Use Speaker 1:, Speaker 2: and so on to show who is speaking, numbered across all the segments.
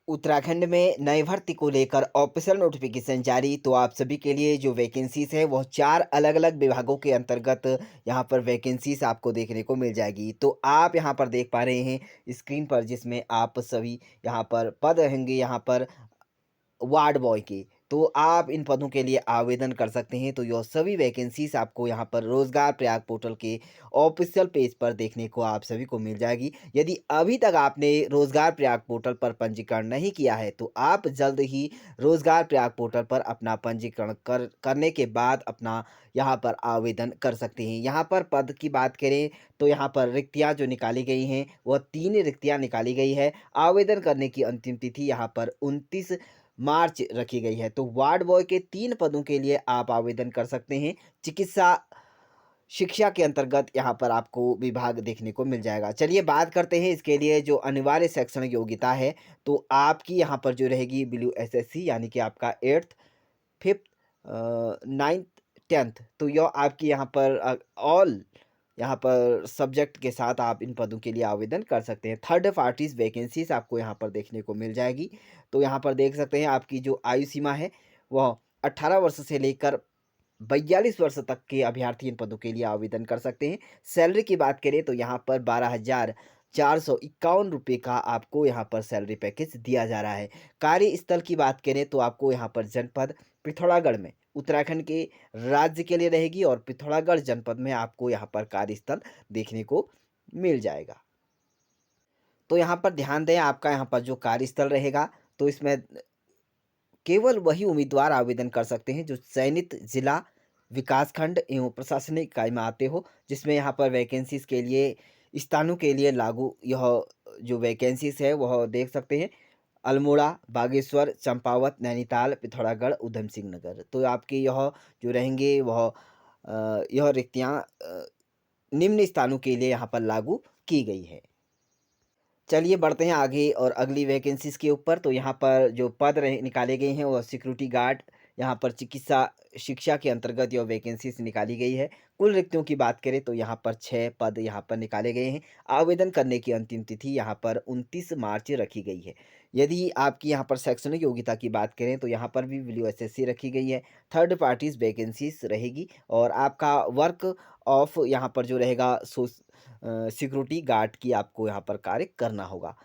Speaker 1: उत्तराखंड में नए भर्ती को लेकर ऑफिशियल नोटिफिकेशन जारी। तो आप सभी के लिए जो वैकेंसीज है वह 4 अलग-अलग विभागों के अंतर्गत यहाँ पर वैकेंसीज आपको देखने को मिल जाएगी। तो आप यहाँ पर देख पा रहे हैं स्क्रीन पर, जिसमें आप सभी यहाँ पर पद रहेंगे यहाँ पर वार्ड बॉय की। तो आप इन पदों के लिए आवेदन कर सकते हैं। तो यह सभी वैकेंसीज़ आपको यहाँ पर रोज़गार प्रयाग पोर्टल के ऑफ़िशियल पेज पर देखने को आप सभी को मिल जाएगी। यदि अभी तक आपने रोज़गार प्रयाग पोर्टल पर पंजीकरण नहीं किया है, तो आप जल्द ही रोज़गार प्रयाग पोर्टल पर अपना पंजीकरण करने के बाद अपना यहाँ पर आवेदन कर सकते हैं। यहाँ पर पद की बात करें तो यहाँ पर रिक्तियाँ जो निकाली गई हैं, वह 3 रिक्तियाँ निकाली गई है। आवेदन करने की अंतिम तिथि यहाँ पर 29 मार्च रखी गई है। तो वार्ड बॉय के 3 पदों के लिए आप आवेदन कर सकते हैं। चिकित्सा शिक्षा के अंतर्गत यहाँ पर आपको विभाग देखने को मिल जाएगा। चलिए बात करते हैं इसके लिए जो अनिवार्य शैक्षणिक योग्यता है, तो आपकी यहाँ पर जो रहेगी WSSC, यानी कि आपका 8th, 5th, 9th, 10th। तो यह आपकी यहाँ पर ऑल यहाँ पर सब्जेक्ट के साथ आप इन पदों के लिए आवेदन कर सकते हैं। थर्ड पार्टीज़ वैकेंसीज़ आपको यहाँ पर देखने को मिल जाएगी। तो यहाँ पर देख सकते हैं आपकी जो आयु सीमा है वह 18 वर्ष से लेकर 42 वर्ष तक के अभ्यर्थी इन पदों के लिए आवेदन कर सकते हैं। सैलरी की बात करें तो यहाँ पर 12,451 रुपये का आपको यहाँ पर सैलरी पैकेज दिया जा रहा है। कार्यस्थल की बात करें तो आपको यहाँ पर जनपद पिथौरागढ़ में उत्तराखंड के राज्य के लिए रहेगी, और पिथौरागढ़ जनपद में आपको यहाँ पर कार्यस्थल देखने को मिल जाएगा। तो यहाँ पर ध्यान दें, आपका यहाँ पर जो कार्यस्थल रहेगा, तो इसमें केवल वही उम्मीदवार आवेदन कर सकते हैं जो चयनित जिला, विकासखंड एवं प्रशासनिक इकाई में आते हो, जिसमें यहाँ पर वैकेंसीज़ के लिए स्थानों के लिए लागू यह जो वैकेंसीज़ है वह देख सकते हैं। अल्मोड़ा, बागेश्वर, चंपावत, नैनीताल, पिथौरागढ़, ऊधम सिंह नगर। तो आपके यह जो रहेंगे वह यह रिक्तियाँ निम्न स्थानों के लिए यहाँ पर लागू की गई है। चलिए बढ़ते हैं आगे और अगली वैकेंसीज़ के ऊपर। तो यहाँ पर जो पद रहे निकाले गए हैं वह सिक्योरिटी गार्ड, यहाँ पर चिकित्सा शिक्षा के अंतर्गत यह वैकेंसीज़ निकाली गई है। कुल रिक्तियों की बात करें तो यहाँ पर 6 पद यहाँ पर निकाले गए हैं। आवेदन करने की अंतिम तिथि यहाँ पर 29 मार्च रखी गई है। यदि आपकी यहाँ पर शैक्षणिक योग्यता की बात करें तो यहाँ पर भी WSSC रखी गई है। थर्ड पार्टीज़ वैकेंसीज़ रहेगी, और आपका वर्क ऑफ यहाँ पर जो रहेगा सिक्योरिटी गार्ड की आपको यहाँ पर कार्य करना होगा।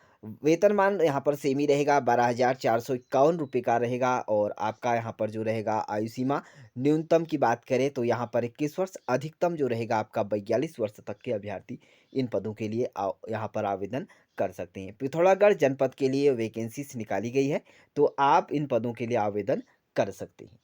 Speaker 1: वेतनमान यहाँ पर सेम ही रहेगा, 12,451 रुपये का रहेगा, और आपका यहाँ पर जो रहेगा आयु सीमा न्यूनतम की बात करें तो यहाँ पर 21 वर्ष, अधिकतम जो रहेगा आपका 42 वर्ष तक के अभ्यर्थी इन पदों के लिए यहाँ पर आवेदन कर सकते हैं। पिथौरागढ़ जनपद के लिए वैकेंसीज निकाली गई है, तो आप इन पदों के लिए आवेदन कर सकते हैं।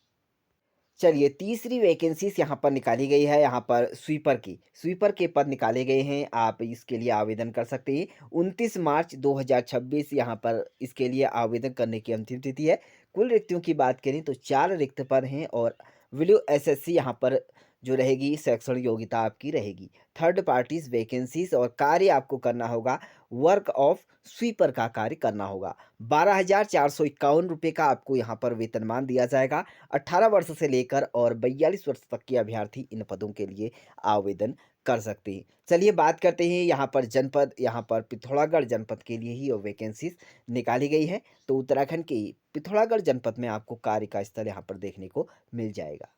Speaker 1: चलिए तीसरी वैकेंसीज़ यहाँ पर निकाली गई है, यहाँ पर स्वीपर की। स्वीपर के पद निकाले गए हैं, आप इसके लिए आवेदन कर सकते हैं। 29 मार्च 2026 यहाँ पर इसके लिए आवेदन करने की अंतिम तिथि है। कुल रिक्तियों की बात करें तो 4 रिक्त पद हैं, और WSSC यहाँ पर जो रहेगी शैक्षणिक योग्यता आपकी रहेगी। थर्ड पार्टीज़ वैकेंसीज़ और कार्य आपको करना होगा, वर्क ऑफ स्वीपर का कार्य करना होगा। 12,451 रुपये का आपको यहाँ पर वेतनमान दिया जाएगा। 18 वर्ष से लेकर और 42 वर्ष तक के अभ्यर्थी इन पदों के लिए आवेदन कर सकते हैं। चलिए बात करते हैं यहाँ पर जनपद, यहाँ पर पिथौरागढ़ जनपद के लिए ही और वैकेंसीज निकाली गई है। तो उत्तराखंड के पिथौरागढ़ जनपद में आपको कार्य का स्थल यहाँ पर देखने को मिल जाएगा।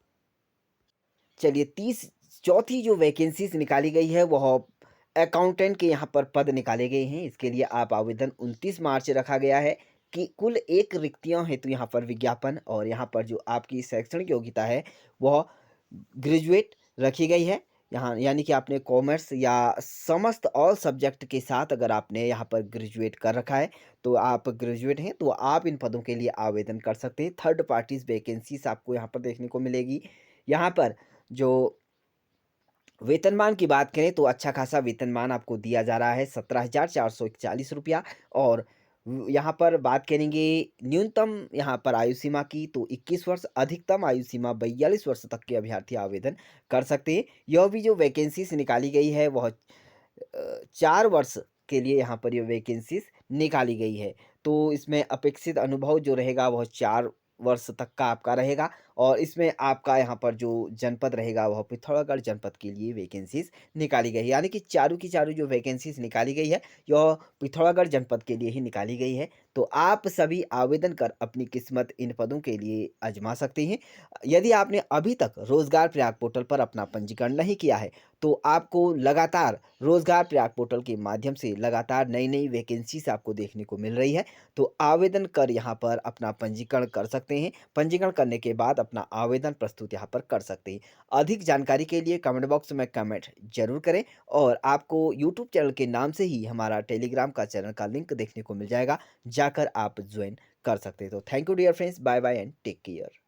Speaker 1: चलिए चौथी जो वैकेंसीज निकाली गई है वह अकाउंटेंट के यहाँ पर पद निकाले गए हैं। इसके लिए आप आवेदन 29 मार्च रखा गया है कि कुल 1 रिक्तियाँ हेतु यहाँ पर विज्ञापन, और यहाँ पर जो आपकी शैक्षणिक योग्यता है वह ग्रेजुएट रखी गई है। यहाँ यानी कि आपने कॉमर्स या समस्त ऑल सब्जेक्ट के साथ अगर आपने यहाँ पर ग्रेजुएट कर रखा है, तो आप ग्रेजुएट हैं तो आप इन पदों के लिए आवेदन कर सकते हैं। थर्ड पार्टीज़ वैकेंसीज आपको यहाँ पर देखने को मिलेगी। यहाँ पर जो वेतनमान की बात करें तो अच्छा खासा वेतनमान आपको दिया जा रहा है, 17,441 रुपया। और यहाँ पर बात करेंगे न्यूनतम यहाँ पर आयु सीमा की, तो 21 वर्ष, अधिकतम आयु सीमा 42 वर्ष तक के अभ्यर्थी आवेदन कर सकते हैं। यह भी जो वैकेंसीज निकाली गई है वह 4 वर्ष के लिए यहाँ पर ये वैकेंसीज निकाली गई है। तो इसमें अपेक्षित अनुभव जो रहेगा वह 4 वर्ष तक का आपका रहेगा, और इसमें आपका यहाँ पर जो जनपद रहेगा वह पिथौरागढ़ जनपद के लिए वैकेंसीज़ निकाली गई है। यानी कि चारों की चारों जो वैकेंसीज़ निकाली गई है, यह पिथौरागढ़ जनपद के लिए ही निकाली गई है। तो आप सभी आवेदन कर अपनी किस्मत इन पदों के लिए आज़मा सकते हैं। यदि आपने अभी तक रोज़गार प्रयाग पोर्टल पर अपना पंजीकरण नहीं किया है, तो आपको लगातार रोज़गार प्रयाग पोर्टल के माध्यम से लगातार नई-नई वैकेंसीज़ आपको देखने को मिल रही है। तो आवेदन कर यहाँ पर अपना पंजीकरण कर सकते हैं। पंजीकरण करने के बाद अपना आवेदन प्रस्तुत यहाँ पर कर सकते हैं। अधिक जानकारी के लिए कमेंट बॉक्स में कमेंट ज़रूर करें और आपको यूट्यूब चैनल के नाम से ही हमारा टेलीग्राम का चैनल का लिंक देखने को मिल जाएगा, जाकर आप जॉइन कर सकते हैं। तो thank you dear friends, bye bye and take care.